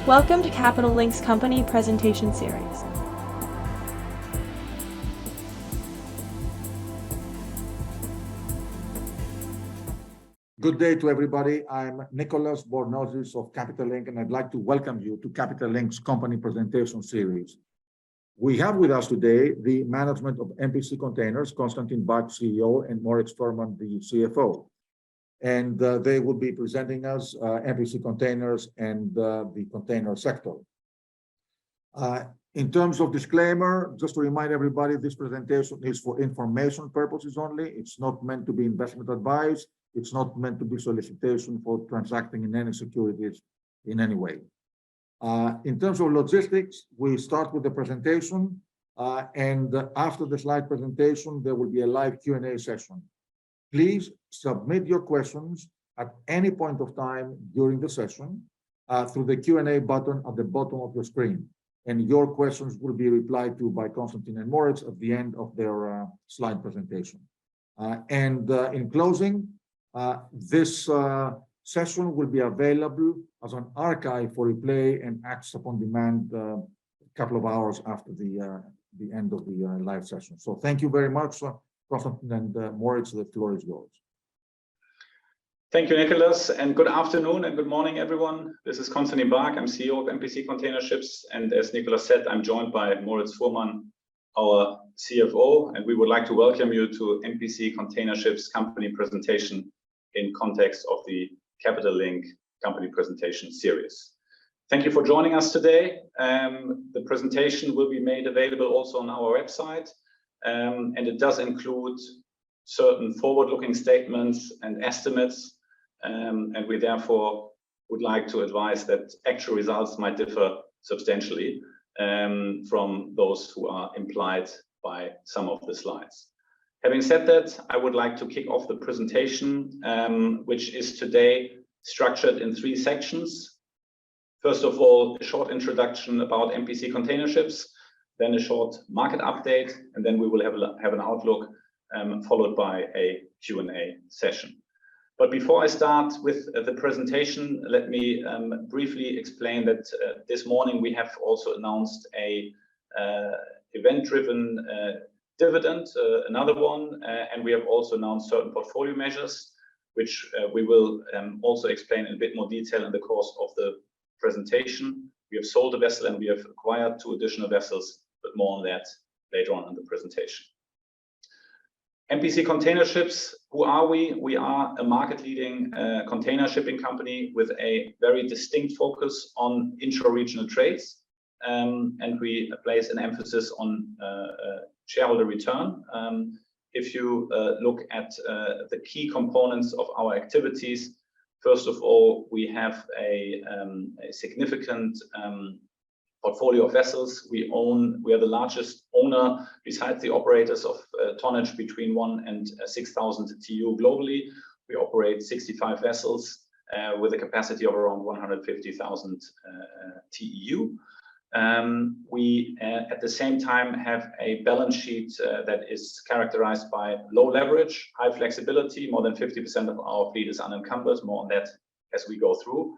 Welcome to Capital Link's company presentation series. Good day to everybody. I'm Nicholas Bornozis of Capital Link, and I'd like to welcome you to Capital Link's company presentation series. We have with us today the management of MPC Containers, Constantin Baack, CEO, and Moritz Fuhrmann, the CFO. And they will be presenting us MPC Containers and the container sector. In terms of disclaimer, just to remind everybody, this presentation is for information purposes only. It's not meant to be investment advice. It's not meant to be solicitation for transacting in any securities in any way. In terms of logistics, we start with the presentation, and after the slide presentation, there will be a live Q&A session. Please submit your questions at any point of time during the session through the Q&A button at the bottom of your screen. And your questions will be replied to by Constantin and Moritz at the end of their slide presentation. In closing, this session will be available as an archive for replay and access upon demand a couple of hours after the end of the live session. So thank you very much, Constantin and Moritz. The floor is yours. Thank you, Nicholas, and good afternoon and good morning, everyone. This is Constantin Baack. I'm CEO of MPC Container Ships, and as Nicholas said, I'm joined by Moritz Fuhrmann, our CFO, and we would like to welcome you to MPC Container Ships company presentation in context of the Capital Link company presentation series. Thank you for joining us today. The presentation will be made available also on our website, and it does include certain forward-looking statements and estimates, and we therefore would like to advise that actual results might differ substantially from those who are implied by some of the slides. Having said that, I would like to kick off the presentation, which is today structured in 3 sections. First of all, a short introduction about MPC Container Ships, then a short market update, and then we will have an outlook, followed by a Q&A session. But before I start with the presentation, let me briefly explain that this morning we have also announced a event-driven dividend, another one, and we have also announced certain portfolio measures, which we will also explain in a bit more detail in the course of the presentation. We have sold a vessel and we have acquired 2 additional vessels, but more on that later on in the presentation. MPC Container Ships, who are we? We are a market-leading container shipping company with a very distinct focus on intra-regional trades, and we place an emphasis on shareholder return. If you look at the key components of our activities, first of all, we have a significant portfolio of vessels. We are the largest owner, besides the operators, of tonnage between 1 and 6,000 TEU globally. We operate 65 vessels with a capacity of around 150,000 TEU. We, at the same time, have a balance sheet that is characterized by low leverage, high flexibility. More than 50% of our fleet is unencumbered. More on that as we go through.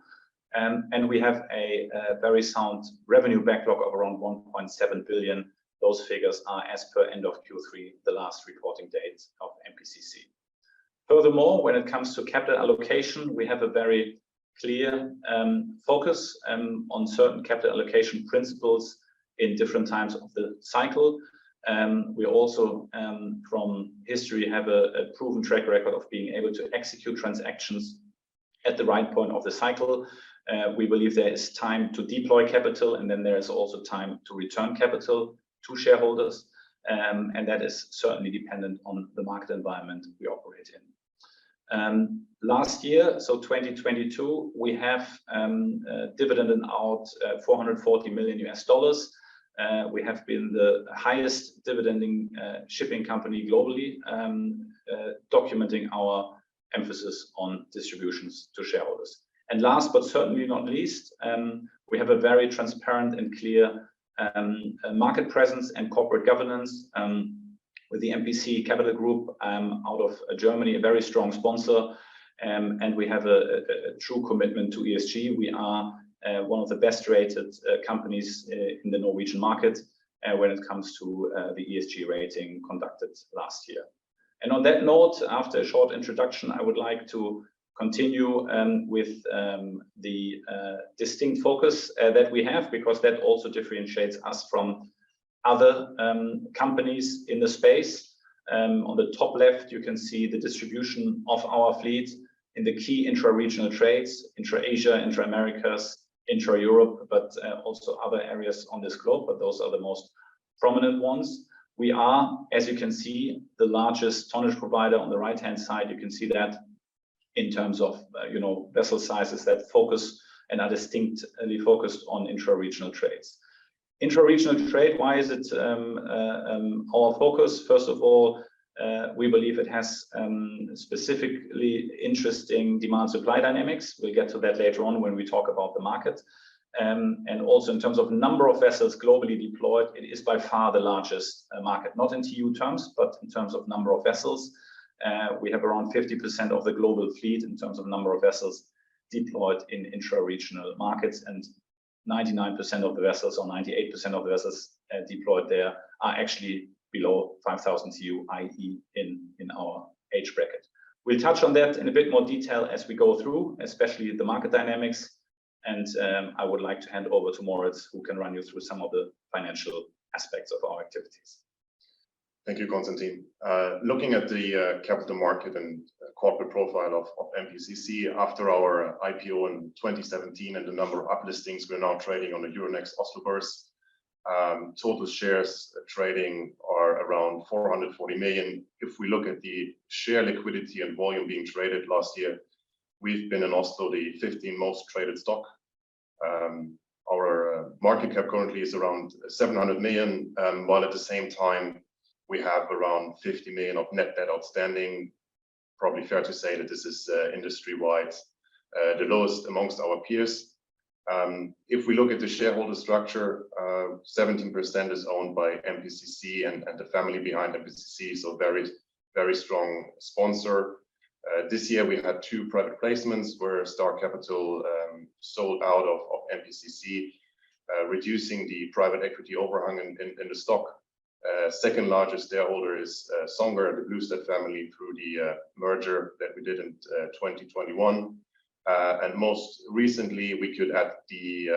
And we have a very sound revenue backlog of around 1.7 billion. Those figures are as per end of Q3, the last reporting date of MPCC. Furthermore, when it comes to capital allocation, we have a very clear focus on certain capital allocation principles in different times of the cycle. We also, from history, have a proven track record of being able to execute transactions at the right point of the cycle. We believe there is time to deploy capital, and then there is also time to return capital to shareholders, and that is certainly dependent on the market environment we operate in. Last year, so 2022, we have dividended out $440 million. We have been the highest dividending shipping company globally, documenting our emphasis on distributions to shareholders. And last but certainly not least, we have a very transparent and clear market presence and corporate governance with the MPC Capital Group out of Germany, a very strong sponsor, and we have a true commitment to ESG. We are one of the best rated companies in the Norwegian market when it comes to the ESG rating conducted last year. And on that note, after a short introduction, I would like to continue with the distinct focus that we have, because that also differentiates us from other companies in the space. On the top left, you can see the distribution of our fleet in the key intra-regional trades, intra-Asia, intra-Americas, intra-Europe, but also other areas on this globe, but those are the most prominent ones. We are, as you can see, the largest tonnage provider on the right-hand side. You can see that in terms of vessel sizes that focus and are distinctly focused on intra-regional trades. Intra-regional trade, why is it our focus? First of all, we believe it has specifically interesting demand-supply dynamics. We'll get to that later on when we talk about the market. And also in terms of number of vessels globally deployed, it is by far the largest market, not in TEU terms, but in terms of number of vessels. We have around 50% of the global fleet in terms of number of vessels deployed in intra-regional markets, and 99% of the vessels, or 98% of the vessels deployed there are actually below 5,000 TEU, i.e. in our age bracket. We'll touch on that in a bit more detail as we go through, especially the market dynamics. And I would like to hand over to Moritz, who can run you through some of the financial aspects of our activities. Thank you, Constantin. Looking at the capital market and corporate profile of MPCC after our IPO in 2017 and the number of uplistings, we're now trading on the Euronext Oslo Børs. Total shares trading are around 440 million. If we look at the share liquidity and volume being traded last year, we've been in Oslo the 15th most traded stock. Our market cap currently is around 700 million, while at the same time we have around 50 million of net debt outstanding. Probably fair to say that this is industry-wide the lowest amongst our peers. If we look at the shareholder structure, 17% is owned by MPCC and the family behind MPCC, so very strong sponsor. This year we had 2 private placements where Star Capital sold out of MPCC, reducing the private equity overhang in the stock. Second largest shareholder is Songer, the Bluestead family, through the merger that we did in 2021. And most recently, we could add the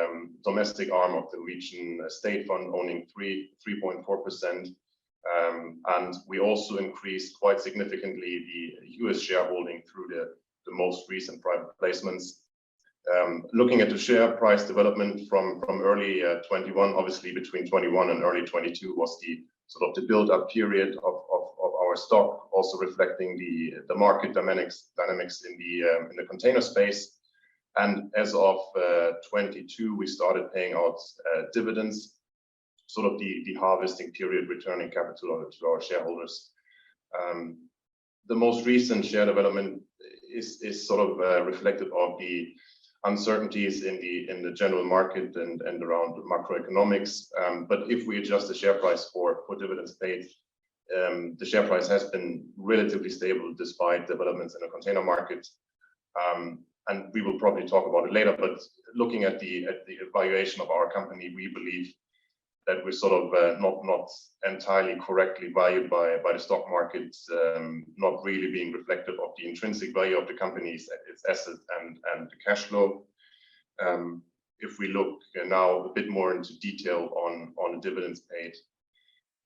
domestic arm of the Norwegian state fund owning 3.4%. And we also increased quite significantly the US shareholding through the most recent private placements. Looking at the share price development from early 21, obviously between 21 and early 22 was the sort of the build-up period of our stock, also reflecting the market dynamics in the container space. And as of 22, we started paying out dividends, sort of the harvesting period, returning capital to our shareholders. The most recent share development is sort of reflective of the uncertainties in the general market and around macroeconomics. But if we adjust the share price for dividends paid, the share price has been relatively stable despite developments in the container market. And we will probably talk about it later, but looking at the evaluation of our company, we believe that we're sort of not entirely correctly valued by the stock market, not really being reflective of the intrinsic value of the company's its assets and the cash flow. If we look now a bit more into detail on the dividends paid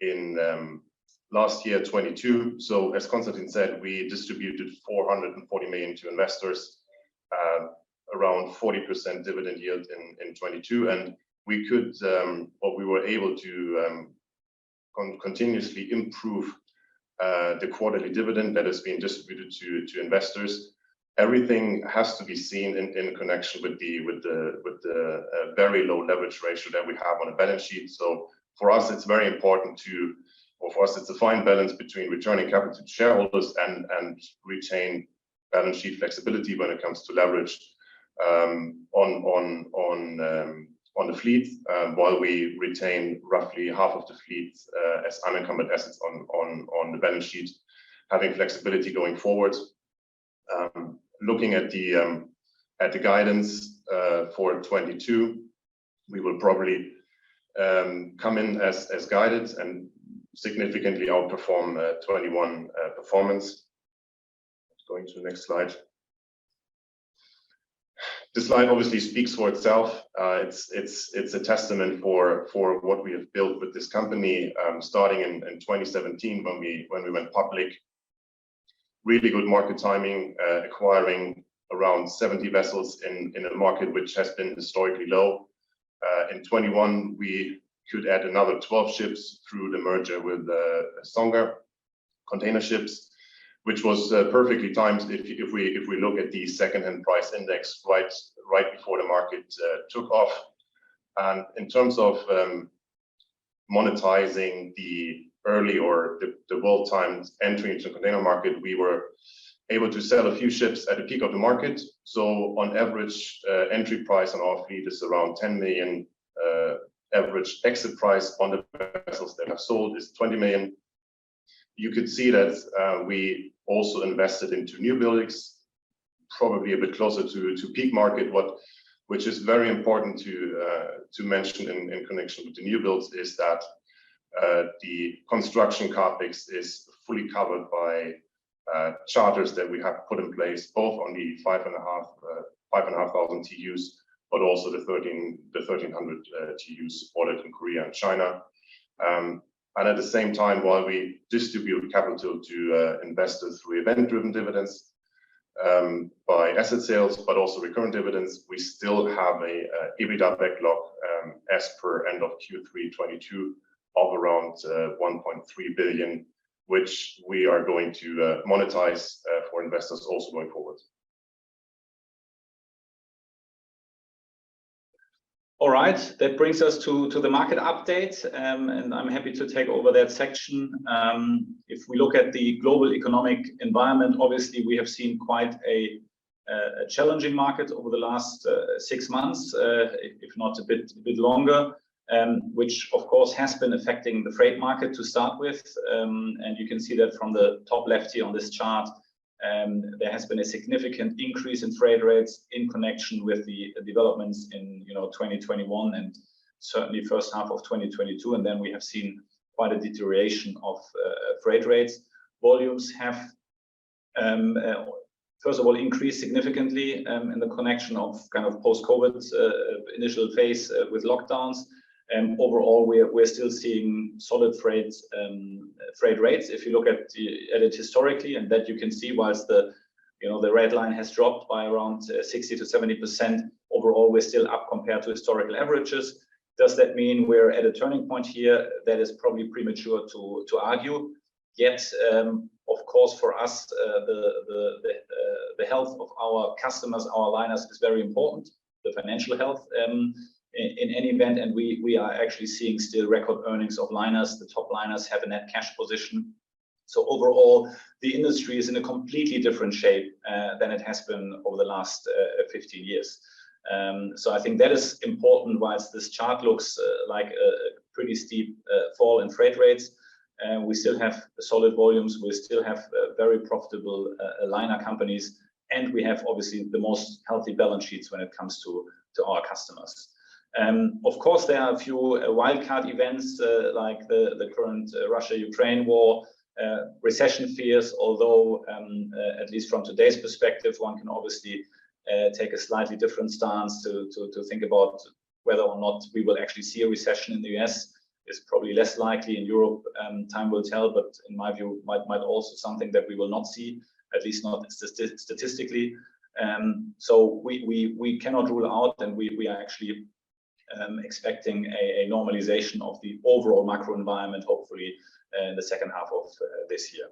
in last year, 22. So as Constantin said, we distributed 440 million to investors, around 40% dividend yield in 22, and we could, or we were able to continuously improve the quarterly dividend that is being distributed to investors. Everything has to be seen in connection with the very low leverage ratio that we have on a balance sheet. So for us, it's very important or for us, it's a fine balance between returning capital to shareholders and retain balance sheet flexibility when it comes to leverage on the fleet, while we retain roughly half of the fleet as unencumbered assets on the balance sheet, having flexibility going forward. Looking at the guidance, for 22, we will probably come in as guided and significantly outperform 21 performance. Going to the next slide. This slide obviously speaks for itself. It's a testament for what we have built with this company, starting in 2017 when we went public. Really good market timing, acquiring around 70 vessels in a market which has been historically low. In 21, we could add another 12 ships through the merger with Songa Container Ships, which was perfectly timed if we look at the second-hand price index right before the market took off. And in terms of monetizing the early or the well-timed entry into the container market, we were able to sell a few ships at the peak of the market. So on average, entry price on our fleet is around 10 million. Average exit price on the vessels that have sold is 20 million. You could see that we also invested into new buildings, probably a bit closer to peak market. Which is very important to mention in connection with the new builds is that the construction capex is fully covered by charters that we have put in place, both on the 5,500 TEUs, but also the 1,300 TEUs supported in Korea and China. And at the same time, while we distribute capital to investors through event-driven dividends by asset sales, but also recurrent dividends, we still have a EBITDA backlog as per end of Q3 22 of around 1.3 billion, which we are going to monetize for investors also going forward. All right, that brings us to the market update, and I'm happy to take over that section. If we look at the global economic environment, obviously we have seen quite a challenging market over the last 6 months, if not a bit longer, which of course has been affecting the freight market to start with, and you can see that from the top left here on this chart. There has been a significant increase in freight rates in connection with the developments in 2021 and certainly first half of 2022, and then we have seen quite a deterioration of freight rates. Volumes have first of all increased significantly in the connection of kind of post-COVID initial phase with lockdowns. Overall, we're still seeing solid freight rates. If you look at it historically, and that you can see, whilst the red line has dropped by around 60 to 70%, overall we're still up compared to historical averages. Does that mean we're at a turning point here? That is probably premature to argue. Yet, of course, for us, the health of our customers, our liners, is very important. The financial health. In any event, and we are actually seeing still record earnings of liners. The top liners have a net cash position. So overall, the industry is in a completely different shape than it has been over the last 15 years. So I think that is important. Whilst this chart looks like a pretty steep fall in freight rates, we still have solid volumes. We still have very profitable liner companies, and we have obviously the most healthy balance sheets when it comes to our customers. Of course, there are a few wildcard events like the current Russia-Ukraine war, recession fears, although at least from today's perspective, one can obviously take a slightly different stance to think about whether or not we will actually see a recession in the US. It's probably less likely in Europe. Time will tell, but in my view, might also something that we will not see, at least not statistically. So we cannot rule out, and we are actually expecting a normalization of the overall macro environment, hopefully in the second half of this year.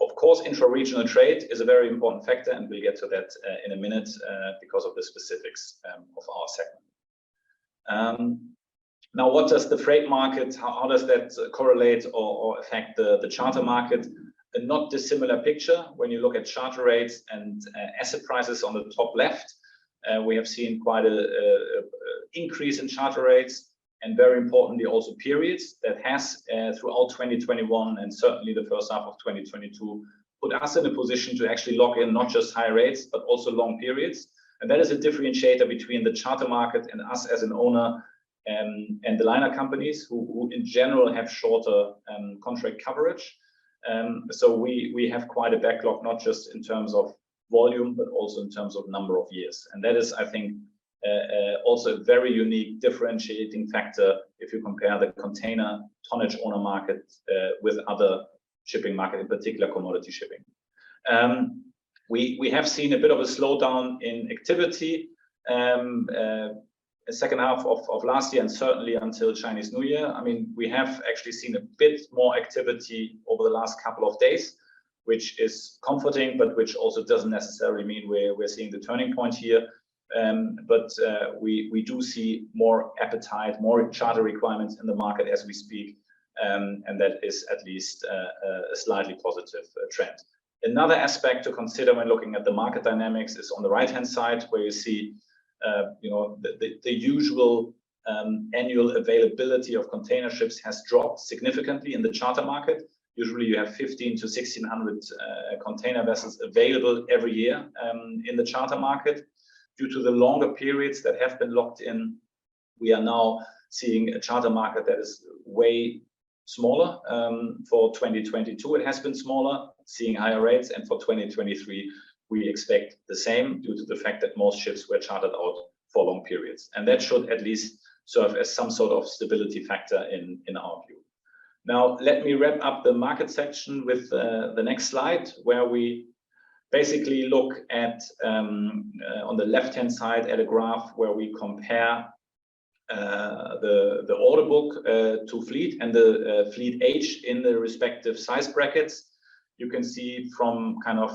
Of course, intra-regional trade is a very important factor, and we'll get to that in a minute because of the specifics of our segment. Now, what does the freight market, how does that correlate or affect the charter market? A not dissimilar picture when you look at charter rates and asset prices on the top left. We have seen quite a increase in charter rates, and very importantly also periods that has throughout 2021 and certainly the first half of 2022 put us in a position to actually lock in not just high rates but also long periods. And that is a differentiator between the charter market and us as an owner and the liner companies who in general have shorter contract coverage. So we have quite a backlog, not just in terms of volume, but also in terms of number of years. And that is, I think, also a very unique differentiating factor if you compare the container tonnage owner market with other shipping market, in particular commodity shipping. We have seen a bit of a slowdown in activity the second half of last year and certainly until Chinese New Year. I mean, we have actually seen a bit more activity over the last couple of days, which is comforting, but which also doesn't necessarily mean we're seeing the turning point here. But we do see more appetite, more charter requirements in the market as we speak, and that is at least a slightly positive trend. Another aspect to consider when looking at the market dynamics is on the right-hand side, where you see the usual annual availability of container ships has dropped significantly in the charter market. Usually you have 15 to 1600 container vessels available every year in the charter market. Due to the longer periods that have been locked in, we are now seeing a charter market that is way smaller. For 2022, it has been smaller, seeing higher rates, and for 2023, we expect the same due to the fact that most ships were chartered out for long periods. And that should at least serve as some sort of stability factor in our view. Now, let me wrap up the market section with the next slide, where we basically look at, on the left-hand side, at a graph where we compare the order book to fleet and the fleet age in the respective size brackets. You can see from kind of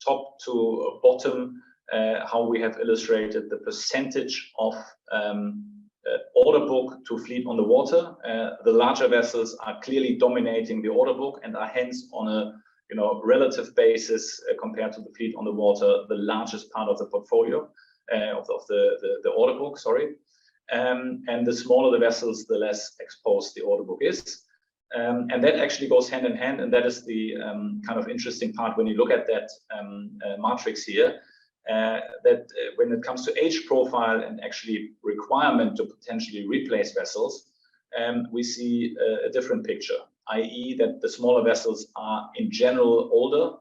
top to bottom how we have illustrated the percentage of order book to fleet on the water. The larger vessels are clearly dominating the order book and are hence on a relative basis compared to the fleet on the water, the largest part of the portfolio of the order book, sorry. And the smaller the vessels, the less exposed the order book is. And that actually goes hand in hand, and that is the kind of interesting part when you look at that matrix here, that when it comes to age profile and actually requirement to potentially replace vessels, we see a different picture, i.e. that the smaller vessels are in general older,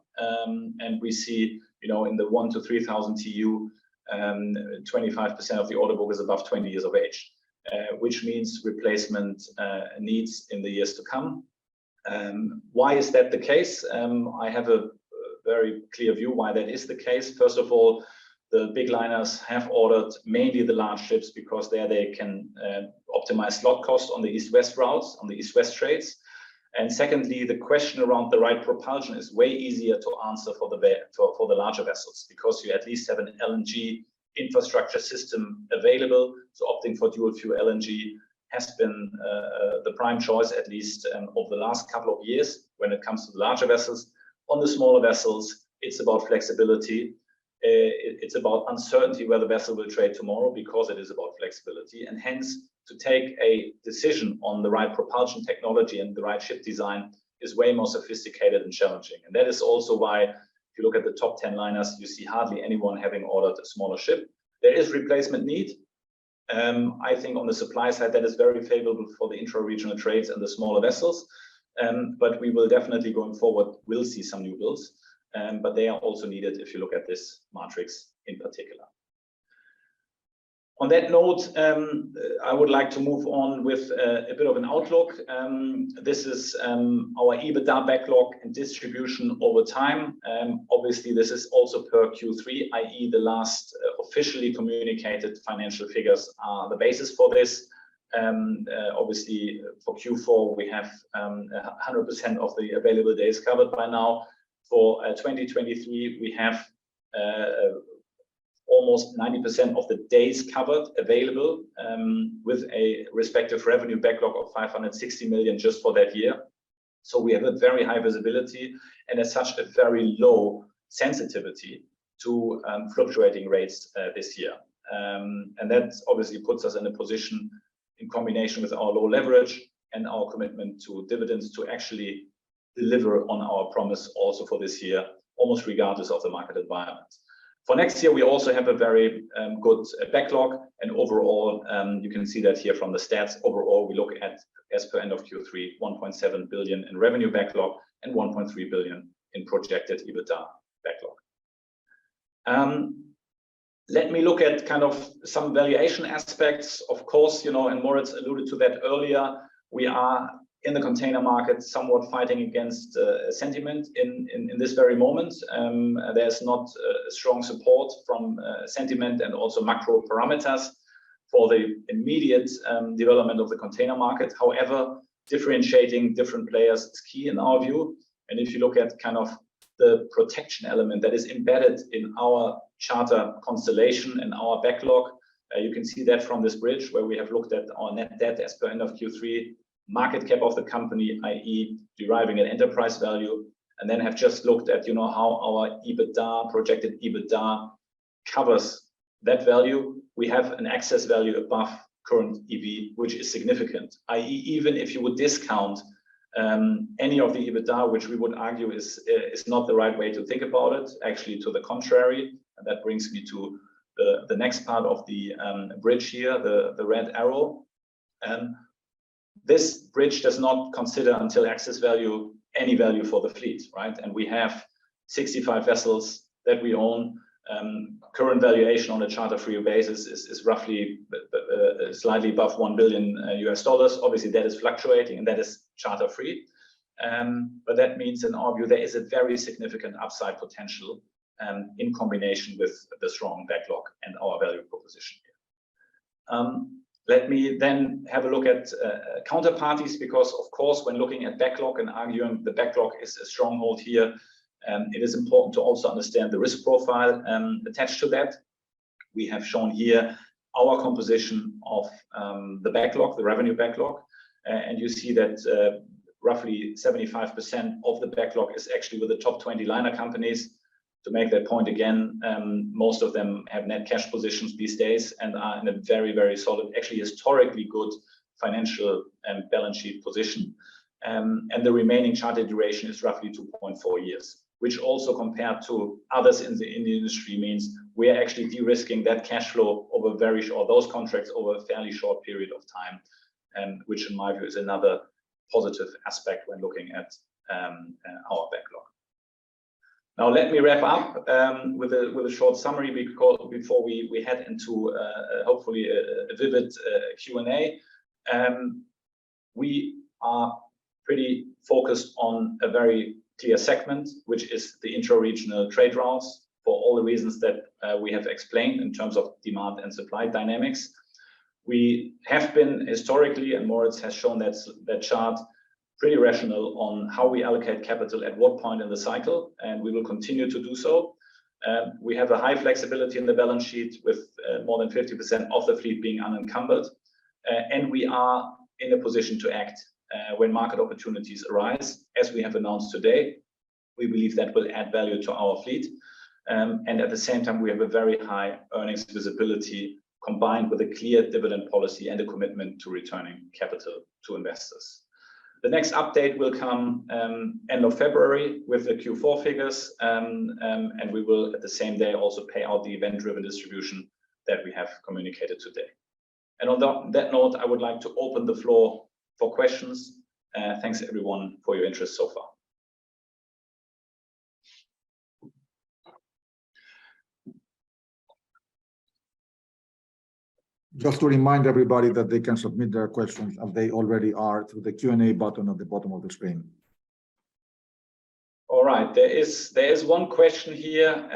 and we see, in the 1 to 3,000 TEU, 25% of the order book is above 20 years of age, which means replacement needs in the years to come. Why is that the case? I have a very clear view why that is the case. First of all, the big liners have ordered mainly the large ships because there they can optimize slot cost on the east-west routes, on the east-west trades. And secondly, the question around the right propulsion is way easier to answer for the larger vessels, because you at least have an LNG infrastructure system available. So opting for dual fuel LNG has been the prime choice, at least over the last couple of years when it comes to the larger vessels. On the smaller vessels, it's about flexibility. It's about uncertainty where the vessel will trade tomorrow, because it is about flexibility. And hence, to take a decision on the right propulsion technology and the right ship design is way more sophisticated and challenging. And that is also why, if you look at the top 10 liners, you see hardly anyone having ordered a smaller ship. There is replacement need. I think on the supply side, that is very favorable for the intra-regional trades and the smaller vessels. But we will definitely, going forward, will see some new builds. But they are also needed if you look at this matrix in particular. On that note, I would like to move on with a bit of an outlook. This is our EBITDA backlog and distribution over time. Obviously, this is also per Q3, i.e. the last officially communicated financial figures are the basis for this. Obviously, for Q4, we have 100% of the available days covered by now. For 2023, we have almost 90% of the days covered available, with a respective revenue backlog of 560 million just for that year. So we have a very high visibility and as such a very low sensitivity to fluctuating rates this year. And that obviously puts us in a position, in combination with our low leverage and our commitment to dividends, to actually deliver on our promise also for this year, almost regardless of the market environment. For next year, we also have a very good backlog, and overall, you can see that here from the stats. Overall, we look at, as per end of Q3, 1.7 billion in revenue backlog and 1.3 billion in projected EBITDA backlog. Let me look at kind of some valuation aspects. Of course, you know, and Moritz alluded to that earlier, we are in the container market somewhat fighting against sentiment in this very moment. There's not strong support from sentiment and also macro parameters for the immediate development of the container market. However, differentiating different players is key in our view. And if you look at kind of the protection element that is embedded in our charter constellation and our backlog, you can see that from this bridge where we have looked at our net debt as per end of Q3, market cap of the company, i.e. deriving an enterprise value, and then have just looked at, you know, how our EBITDA, projected EBITDA covers that value. We have an excess value above current EV, which is significant, i.e. even if you would discount any of the EBITDA, which we would argue is not the right way to think about it, actually to the contrary. And that brings me to the next part of the bridge here, the red arrow. This bridge does not consider until excess value any value for the fleet, right? And we have 65 vessels that we own. Current valuation on a charter-free basis is roughly slightly above $1 billion. Obviously, that is fluctuating and that is charter-free. But that means, in our view, there is a very significant upside potential in combination with the strong backlog and our value proposition here. Let me then have a look at counterparties, because, of course, when looking at backlog and arguing the backlog is a stronghold here, it is important to also understand the risk profile attached to that. We have shown here our composition of the backlog, the revenue backlog, and you see that roughly 75% of the backlog is actually with the top 20 liner companies. To make that point again, most of them have net cash positions these days and are in a very, very solid, actually historically good financial and balance sheet position. And the remaining charter duration is roughly 2.4 years, which also compared to others in the industry means we are actually de-risking that cash flow over very short, those contracts over a fairly short period of time, which in my view is another positive aspect when looking at our backlog. Now let me wrap up with a short summary before we head into hopefully a vivid Q&A. We are pretty focused on a very clear segment, which is the intra-regional trade routes, for all the reasons that we have explained in terms of demand and supply dynamics. We have been historically, and Moritz has shown that chart, pretty rational on how we allocate capital at what point in the cycle, and we will continue to do so. We have a high flexibility in the balance sheet with more than 50% of the fleet being unencumbered, and we are in a position to act when market opportunities arise, as we have announced today. We believe that will add value to our fleet, and at the same time, we have a very high earnings visibility combined with a clear dividend policy and a commitment to returning capital to investors. The next update will come end of February with the Q4 figures, and we will at the same day also pay out the event-driven distribution that we have communicated today. And on that note, I would like to open the floor for questions. Thanks everyone for your interest so far. Just to remind everybody that they can submit their questions, as they already are, through the Q&A button at the bottom of the screen. All right, there is one question here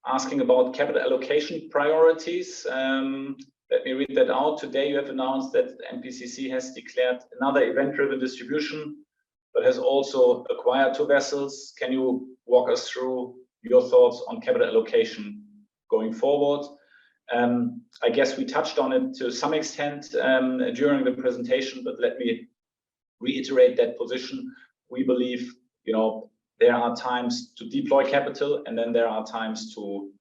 asking about capital allocation priorities. Let me read that out. Today you have announced that MPCC has declared another event-driven distribution, but has also acquired 2 vessels. Can you walk us through your thoughts on capital allocation going forward? I guess we touched on it to some extent during the presentation, but let me reiterate that position. We believe, you know, there are times to deploy capital, and then there are times to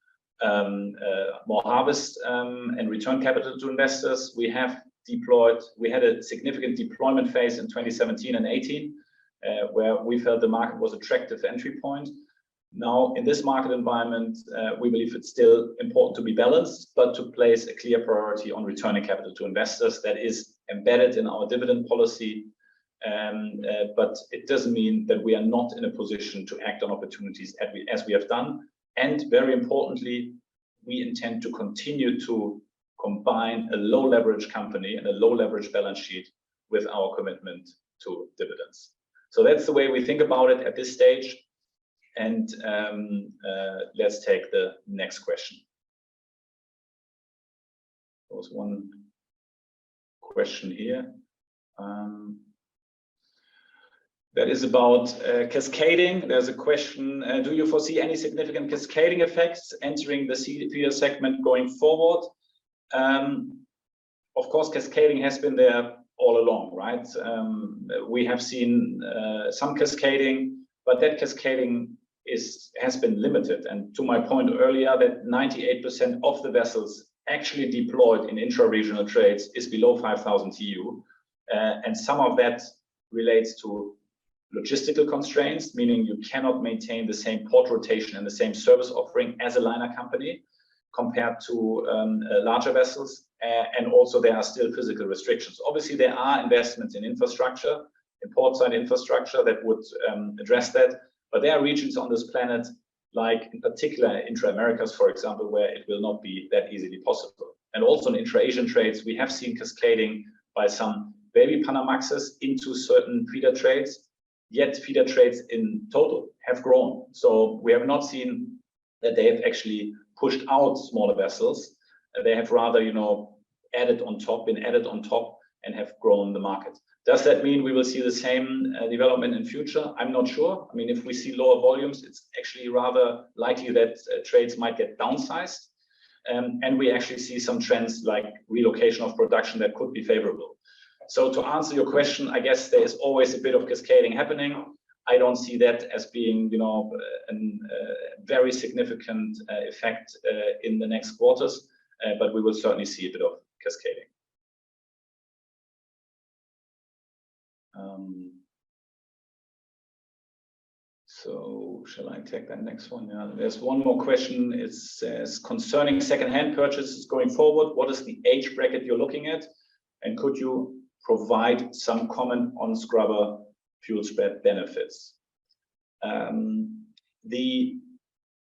more harvest and return capital to investors. We have deployed. We had a significant deployment phase in 2017 and 18, where we felt the market was attractive entry point. Now, in this market environment, we believe it's still important to be balanced, but to place a clear priority on returning capital to investors that is embedded in our dividend policy. But it doesn't mean that we are not in a position to act on opportunities as we have done. And very importantly, we intend to continue to combine a low leverage company and a low leverage balance sheet with our commitment to dividends. So that's the way we think about it at this stage. And let's take the next question. There was one question here. That is about cascading. There's a question, do you foresee any significant cascading effects entering the feeder segment going forward? Of course, cascading has been there all along, right? We have seen some cascading, but that cascading has been limited. And to my point earlier, that 98% of the vessels actually deployed in intra-regional trades is below 5,000 TEU. And some of that relates to logistical constraints, meaning you cannot maintain the same port rotation and the same service offering as a liner company compared to larger vessels. And also there are still physical restrictions. Obviously, there are investments in infrastructure, in portside infrastructure that would address that. But there are regions on this planet, like in particular intra-Americas, for example, where it will not be that easily possible. And also in intra-Asian trades, we have seen cascading by some baby Panamaxes into certain feeder trades, yet feeder trades in total have grown. So we have not seen that they have actually pushed out smaller vessels. They have rather, been added on top and have grown the market. Does that mean we will see the same development in future? I'm not sure. I mean, if we see lower volumes, it's actually rather likely that trades might get downsized. And we actually see some trends like relocation of production that could be favorable. So to answer your question, I guess there is always a bit of cascading happening. I don't see that as being, a very significant effect in the next quarters, but we will certainly see a bit of cascading. So shall I take that next one? Yeah, there's one more question. It says, concerning second-hand purchases going forward, what is the age bracket you're looking at? And could you provide some comment on scrubber fuel spread benefits? The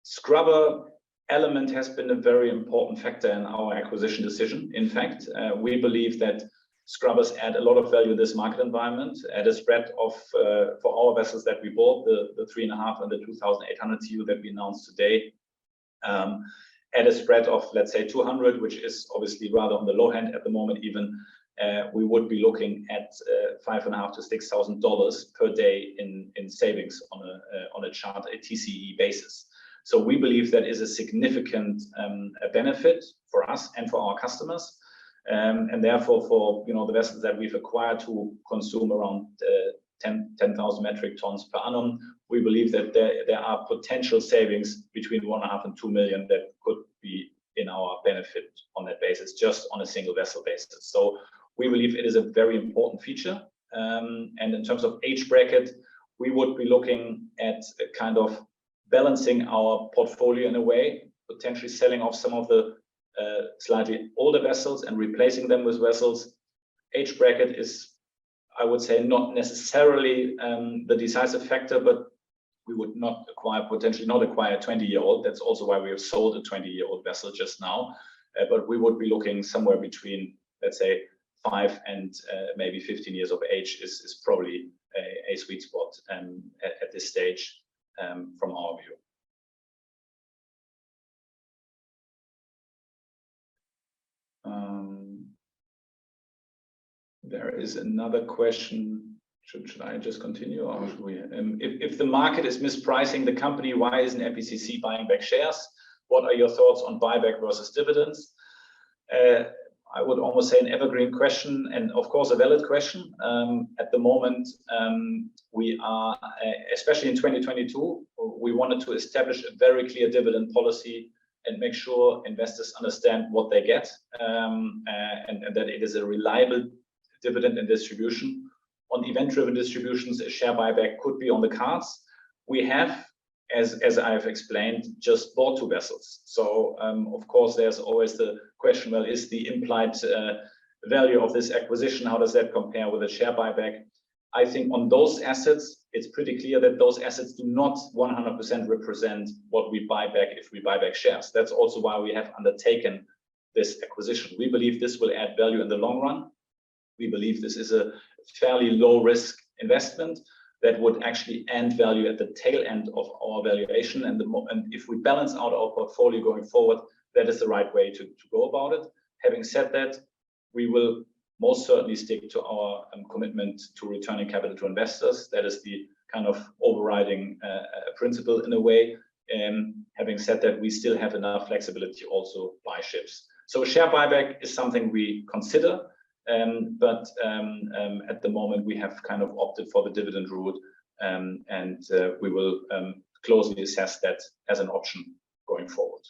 scrubber element has been a very important factor in our acquisition decision. In fact, we believe that scrubbers add a lot of value in this market environment at a spread of, for our vessels that we bought, the 3.5 and the 2,800 TEU that we announced today, at a spread of, let's say, 200, which is obviously rather on the low end at the moment even, we would be looking at $5,500 to $6,000 per day in savings on a charter, a TCE basis. So we believe that is a significant benefit for us and for our customers. And therefore, for the vessels that we've acquired to consume around 10,000 metric tons per annum, we believe that there are potential savings between 1.5 and 2 million that could be in our benefit on that basis, just on a single vessel basis. So we believe it is a very important feature. And in terms of age bracket, we would be looking at a kind of balancing our portfolio in a way, potentially selling off some of the slightly older vessels and replacing them with vessels. Age bracket is, I would say, not necessarily the decisive factor, but we would potentially not acquire a 20-year-old. That's also why we have sold a 20-year-old vessel just now. But we would be looking somewhere between, let's say, 5 and maybe 15 years of age is probably a sweet spot at this stage from our view. There is another question. Should I just continue, or should we? If the market is mispricing the company, why isn't MPCC buying back shares? What are your thoughts on buyback versus dividends? I would almost say an evergreen question, and of course a valid question. At the moment, we are, especially in 2022, we wanted to establish a very clear dividend policy and make sure investors understand what they get, and that it is a reliable dividend and distribution. On event-driven distributions, a share buyback could be on the cards. We have as I've explained, just bought 2 vessels. So of course, there's always the question, well, is the implied value of this acquisition, how does that compare with a share buyback? I think on those assets, it's pretty clear that those assets do not 100% represent what we buy back if we buy back shares. That's also why we have undertaken this acquisition. We believe this will add value in the long run. We believe this is a fairly low risk investment that would actually add value at the tail end of our valuation. And if we balance out our portfolio going forward, that is the right way to go about it. Having said that, we will most certainly stick to our commitment to returning capital to investors. That is the kind of overriding principle in a way. Having said that, we still have enough flexibility to also buy ships. So share buyback is something we consider, but at the moment we have kind of opted for the dividend route, and we will closely assess that as an option going forward.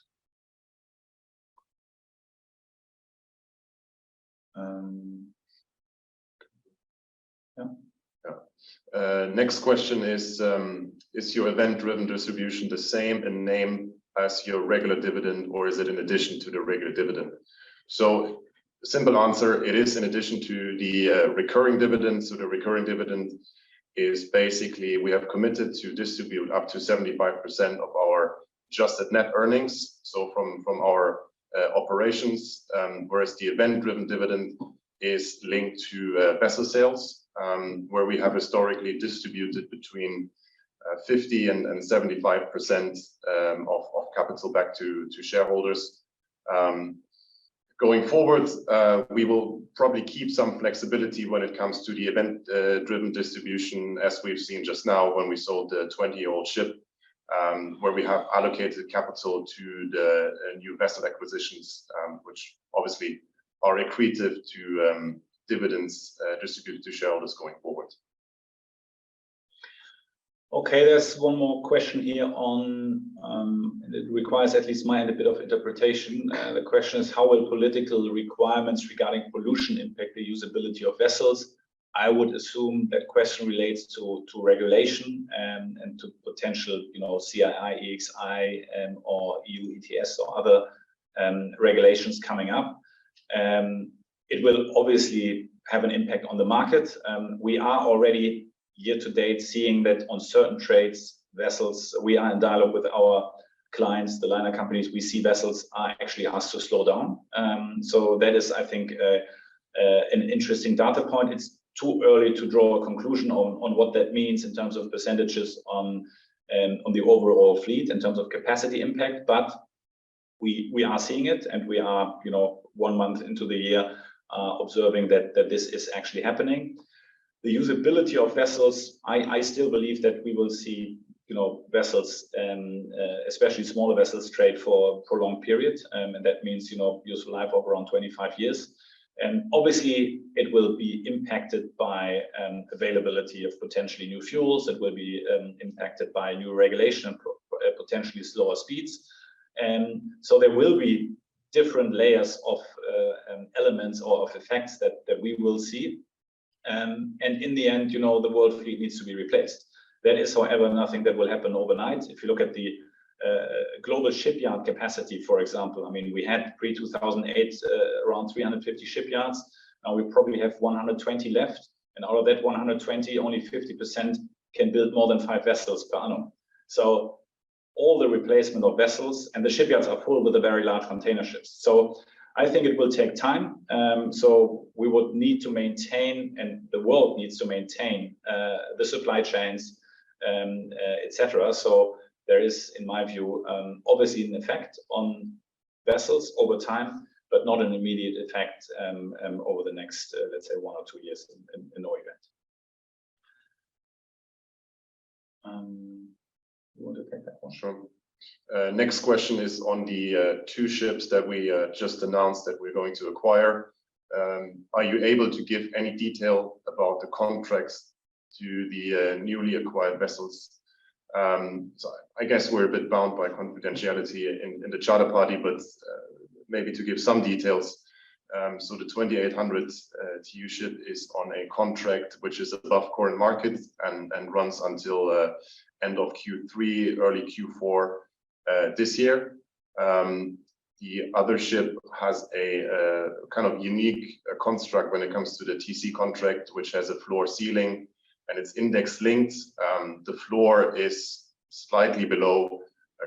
Next question is your event-driven distribution the same in name as your regular dividend, or is it in addition to the regular dividend? So simple answer, it is in addition to the recurring dividend. So the recurring dividend is basically, we have committed to distribute up to 75% of our adjusted net earnings, so from our operations, whereas the event-driven dividend is linked to vessel sales, where we have historically distributed between 50 and 75% of capital back to shareholders. Going forward, we will probably keep some flexibility when it comes to the event-driven distribution, as we've seen just now when we sold the 20-year-old ship, where we have allocated capital to the new vessel acquisitions, which obviously are accretive to dividends distributed to shareholders going forward. Okay, there's one more question here on, and it requires at least mine a bit of interpretation. The question is, how will political requirements regarding pollution impact the usability of vessels? I would assume that question relates to regulation and to potential, CII, EXI, or EU ETS or other regulations coming up. It will obviously have an impact on the market. We are already year to date seeing that on certain trades, vessels, we are in dialogue with our clients, the liner companies, we see vessels are actually asked to slow down. So that is, I think, an interesting data point. It's too early to draw a conclusion on what that means in terms of percentages on the overall fleet, in terms of capacity impact, but we are seeing it, and we are, 1 month into the year, observing that this is actually happening. The usability of vessels, I still believe that we will see, vessels, especially smaller vessels, trade for a prolonged period, and that means, useful life of around 25 years. And obviously, it will be impacted by availability of potentially new fuels. It will be impacted by new regulation and potentially slower speeds. And so there will be different layers of elements or of effects that we will see. And in the end, the world fleet needs to be replaced. That is, however, nothing that will happen overnight. If you look at the global shipyard capacity, for example, I mean, we had pre-2008 around 350 shipyards. Now we probably have 120 left. And out of that 120, only 50% can build more than 5 vessels per annum. So all the replacement of vessels, and the shipyards are full with the very large container ships. So I think it will take time. So we would need to maintain, and the world needs to maintain the supply chains, etc. So there is, in my view, obviously an effect on vessels over time, but not an immediate effect over the next, let's say, 1 or 2 years in no event. You want to take that one? Sure. Next question is on the 2 ships that we just announced that we're going to acquire. Are you able to give any detail about the contracts to the newly acquired vessels? So I guess we're a bit bound by confidentiality in the charter party, but maybe to give some details. So the 2800 TEU ship is on a contract which is above current market and runs until end of Q3, early Q4 this year. The other ship has a kind of unique construct when it comes to the TC contract, which has a floor ceiling and it's index linked. The floor is slightly below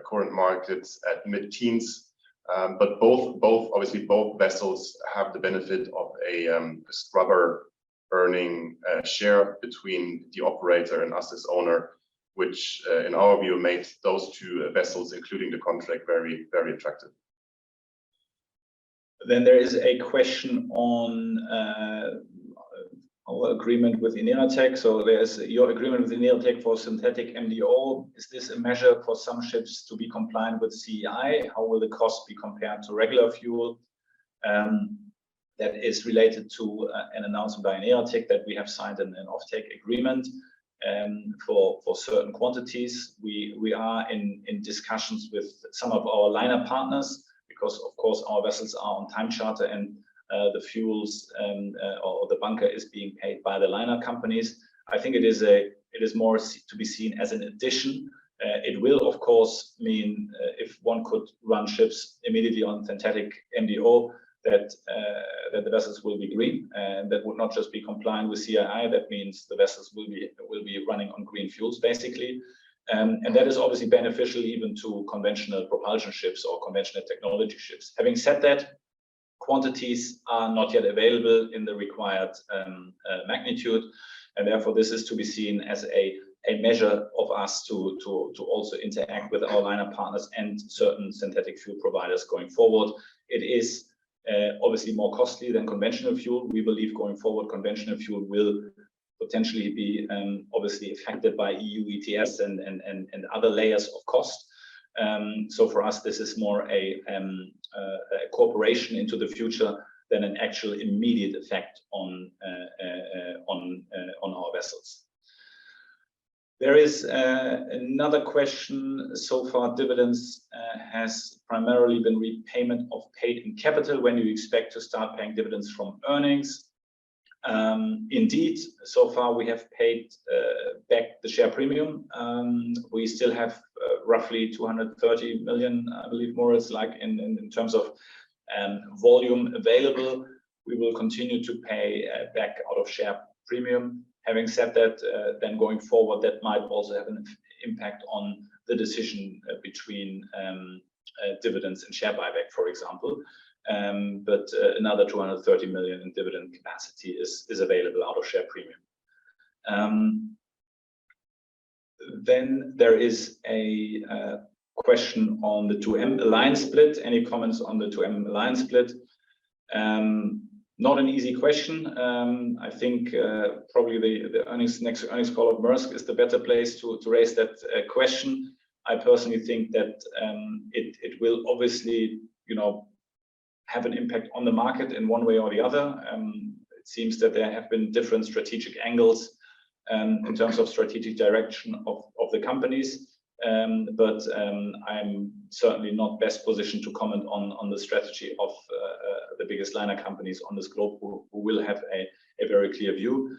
current markets at mid-teens. But obviously both vessels have the benefit of a scrubber earning share between the operator and us as owner, which in our view made those two vessels, including the contract, very, very attractive. Then there is a question on our agreement with Ineratec. So there's your agreement with Ineratec for synthetic MDO. Is this a measure for some ships to be compliant with CEI? How will the cost be compared to regular fuel? That is related to an announcement by Ineratec that we have signed an offtake agreement for certain quantities. We are in discussions with some of our liner partners because, of course, our vessels are on time charter and the fuels or the bunker is being paid by the liner companies. I think it is more to be seen as an addition. It will, of course, mean if one could run ships immediately on synthetic MDO, that the vessels will be green, and that would not just be compliant with CII. That means the vessels will be running on green fuels, basically. And that is obviously beneficial even to conventional propulsion ships or conventional technology ships. Having said that, quantities are not yet available in the required magnitude, and therefore this is to be seen as a measure of us to also interact with our liner partners and certain synthetic fuel providers going forward. It is obviously more costly than conventional fuel. We believe going forward conventional fuel will potentially be obviously affected by EU ETS and other layers of cost. So for us, this is more a cooperation into the future than an actual immediate effect on our vessels. There is another question. So far, dividends has primarily been repayment of paid in capital. When do you expect to start paying dividends from earnings? Indeed, so far we have paid back the share premium. We still have roughly 230 million, I believe, Moritz, like in terms of volume available. We will continue to pay back out of share premium. Having said that, then going forward, that might also have an impact on the decision between dividends and share buyback, for example. But another 230 million in dividend capacity is available out of share premium. Then there is a question on the 2M alliance split. Any comments on the 2M alliance split? Not an easy question. I think probably the next earnings call of Maersk is the better place to raise that question. I personally think that it will obviously, have an impact on the market in one way or the other. It seems that there have been different strategic angles in terms of strategic direction of the companies. But I'm certainly not best positioned to comment on the strategy of the biggest liner companies on this globe who will have a very clear view.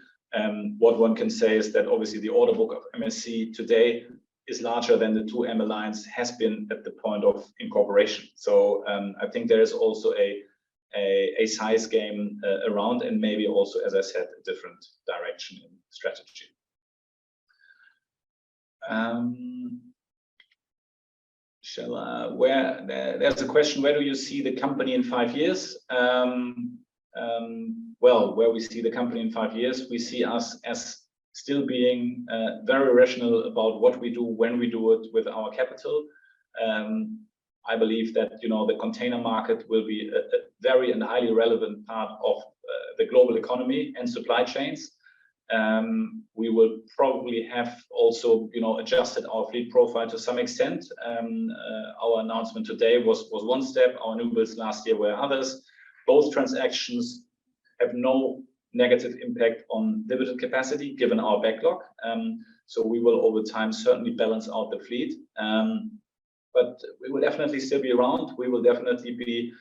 What one can say is that obviously the order book of MSC today is larger than the 2M alliance has been at the point of incorporation. So I think there is also a size game around, and maybe also, as I said, a different direction in strategy. There's a question, where do you see the company in 5 years? Well, where we see the company in 5 years, we see us as still being very rational about what we do, when we do it with our capital. I believe that the container market will be a very and highly relevant part of the global economy and supply chains. We will probably have also adjusted our fleet profile to some extent. Our announcement today was one step. Our new builds last year were others. Both transactions have no negative impact on dividend capacity given our backlog. So we will over time certainly balance out the fleet. But we will definitely still be around. We will definitely be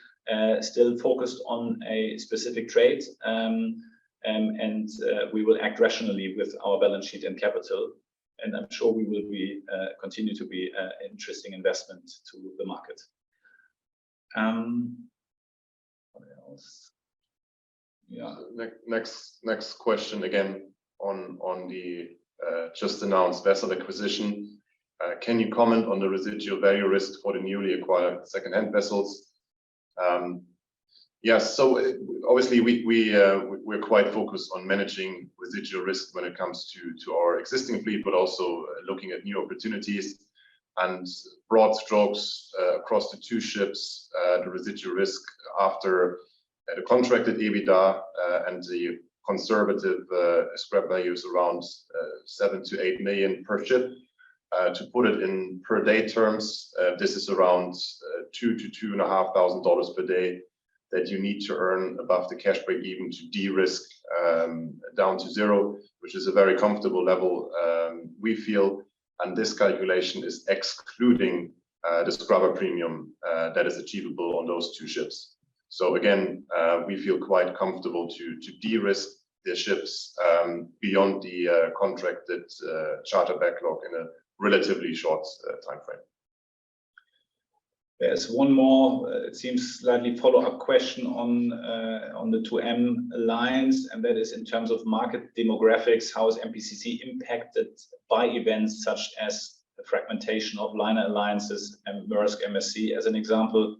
still focused on a specific trade, and we will act rationally with our balance sheet and capital. And I'm sure we will be continue to be an interesting investment to the market. What else? Yeah. Next question again on the just announced vessel acquisition. Can you comment on the residual value risk for the newly acquired second-hand vessels? Yes, so obviously we're quite focused on managing residual risk when it comes to our existing fleet, but also looking at new opportunities. And broad strokes across the two ships, the residual risk after the contracted EBITDA and the conservative scrap values around 7 to 8 million per ship. To put it in per day terms, this is around $2,000 to $2,500 per day that you need to earn above the cash break even to de-risk down to zero, which is a very comfortable level, we feel. And this calculation is excluding the scrubber premium that is achievable on those two ships. So again, we feel quite comfortable to de-risk the ships beyond the contracted charter backlog in a relatively short time frame. There's one more, it seems slightly follow-up question on the 2M lines, and that is in terms of market demographics. How is MPCC impacted by events such as the fragmentation of liner alliances and Maersk MSC as an example?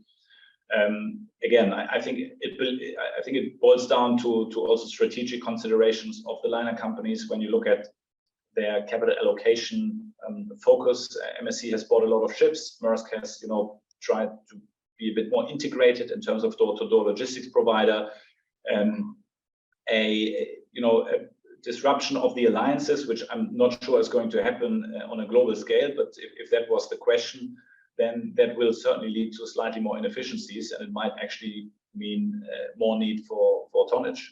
Again, I think it boils down to also strategic considerations of the liner companies. When you look at their capital allocation focus, MSC has bought a lot of ships. Maersk has, tried to be a bit more integrated in terms of door-to-door logistics provider. A disruption of the alliances, which I'm not sure is going to happen on a global scale, but if that was the question, then that will certainly lead to slightly more inefficiencies, and it might actually mean more need for tonnage.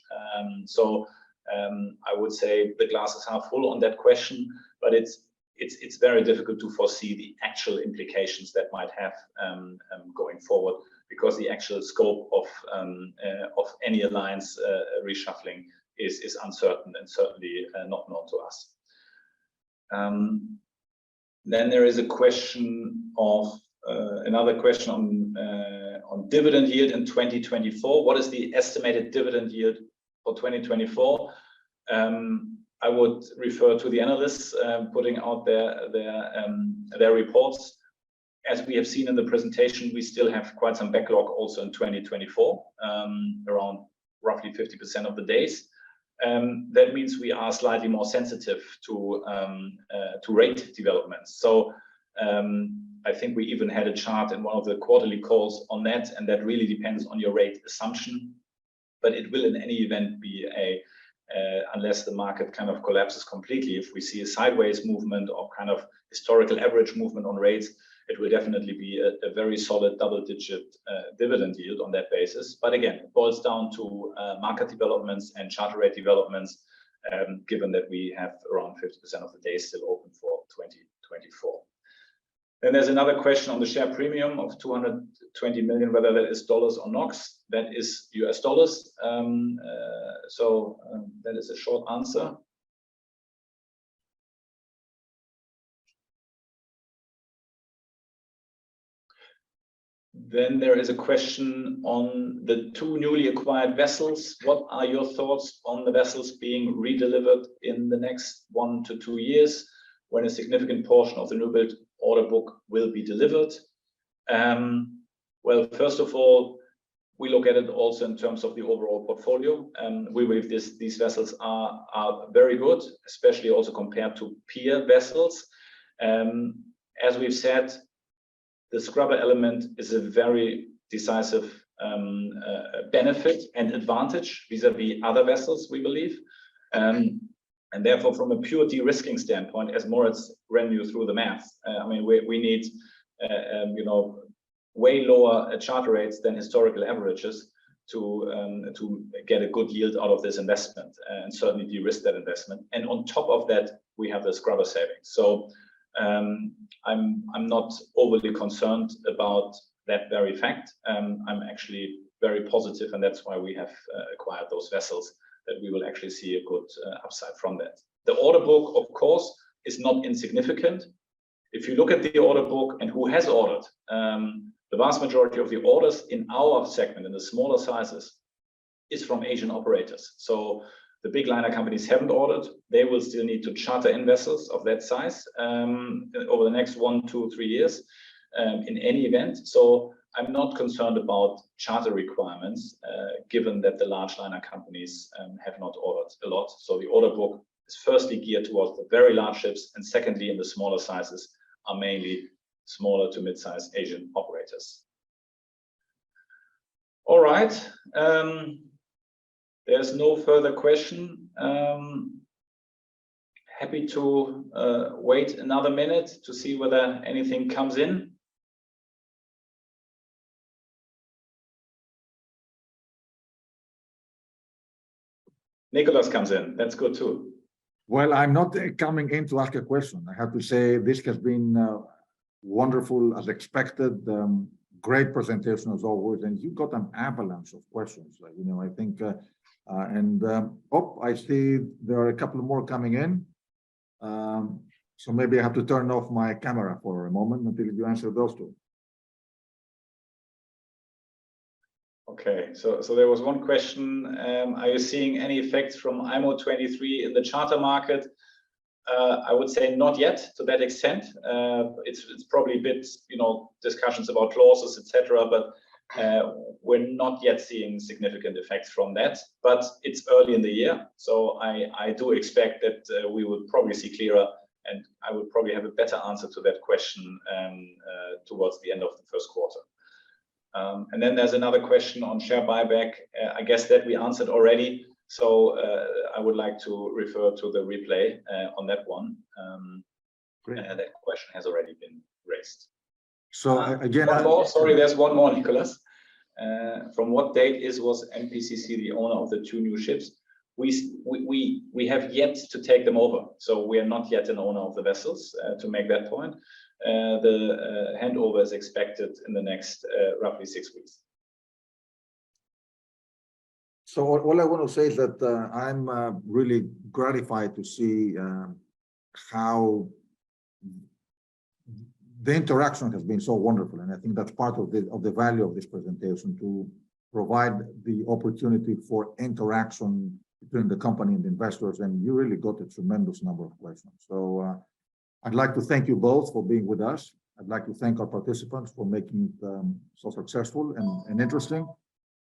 So I would say the glass is half full on that question, but it's very difficult to foresee the actual implications that might have going forward, because the actual scope of any alliance reshuffling is uncertain and certainly not known to us. Then there is a question of another question on dividend yield in 2024. What is the estimated dividend yield for 2024? I would refer to the analysts putting out their reports. As we have seen in the presentation, we still have quite some backlog also in 2024, around roughly 50% of the days. That means we are slightly more sensitive to rate developments. So I think we even had a chart in one of the quarterly calls on that, and that really depends on your rate assumption. But it will in any event be unless the market kind of collapses completely, if we see a sideways movement or kind of historical average movement on rates, it will definitely be a very solid double-digit dividend yield on that basis. But again, it boils down to market developments and charter rate developments, given that we have around 50% of the days still open for 2024. Then there's another question on the share premium of 220 million, whether that is dollars or NOK. That is US dollars. So that is a short answer. Then there is a question on the two newly acquired vessels. What are your thoughts on the vessels being redelivered in the next 1 to 2 years, when a significant portion of the new build order book will be delivered? Well, first of all, we look at it also in terms of the overall portfolio. We believe these vessels are very good, especially also compared to peer vessels. As we've said, the scrubber element is a very decisive benefit and advantage vis-a-vis other vessels, we believe. And therefore, from a pure de-risking standpoint, as Moritz ran you through the math, I mean, we need way lower charter rates than historical averages to get a good yield out of this investment, and certainly de-risk that investment. And on top of that, we have the scrubber savings. So I'm not overly concerned about that very fact. I'm actually very positive, and that's why we have acquired those vessels, that we will actually see a good upside from that. The order book, of course, is not insignificant. If you look at the order book and who has ordered, the vast majority of the orders in our segment, in the smaller sizes, is from Asian operators. So the big liner companies haven't ordered. They will still need to charter in vessels of that size over the next 1, 2, 3 years in any event. So I'm not concerned about charter requirements, given that the large liner companies have not ordered a lot. So the order book is firstly geared towards the very large ships, and secondly, in the smaller sizes are mainly smaller to mid-sized Asian operators. All right. There's no further question. Happy to wait another minute to see whether anything comes in. Nicholas comes in. That's good too. Well, I'm not coming in to ask a question. I have to say this has been wonderful as expected. Great presentation as always, and you got an avalanche of questions. You know, I think, I see there are a couple more coming in. So maybe I have to turn off my camera for a moment until you answer those two. Okay, so there was one question. Are you seeing any effects from IMO 23 in the charter market? I would say not yet to that extent. It's probably a bit, you know, discussions about clauses, etc. But we're not yet seeing significant effects from that. But it's early in the year, so I do expect that we would probably see clearer, and I would probably have a better answer to that question towards the end of the first quarter. And then there's another question on share buyback. I guess that we answered already. So I would like to refer to the replay on that one. That question has already been raised. So again, sorry, there's one more, Nicholas. From what date was MPCC the owner of the 2 new ships? We have yet to take them over, so we are not yet an owner of the vessels. To make that point, the handover is expected in the next roughly 6 weeks. So all I want to say is that I'm really gratified to see how the interaction has been so wonderful, and I think that's part of the value of this presentation, to provide the opportunity for interaction between the company and the investors, and you really got a tremendous number of questions. So I'd like to thank you both for being with us. I'd like to thank our participants for making it so successful and interesting.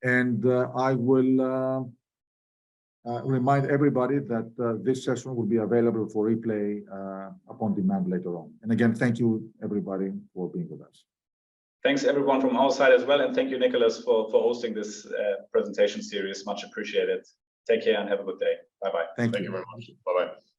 And I will remind everybody that this session will be available for replay upon demand later on. And again, thank you everybody for being with us. Thanks everyone from our side as well, and thank you, Nicholas, for hosting this presentation series. Much appreciated. Take care and have a good day. Bye-bye. Thank you very much. Bye-bye.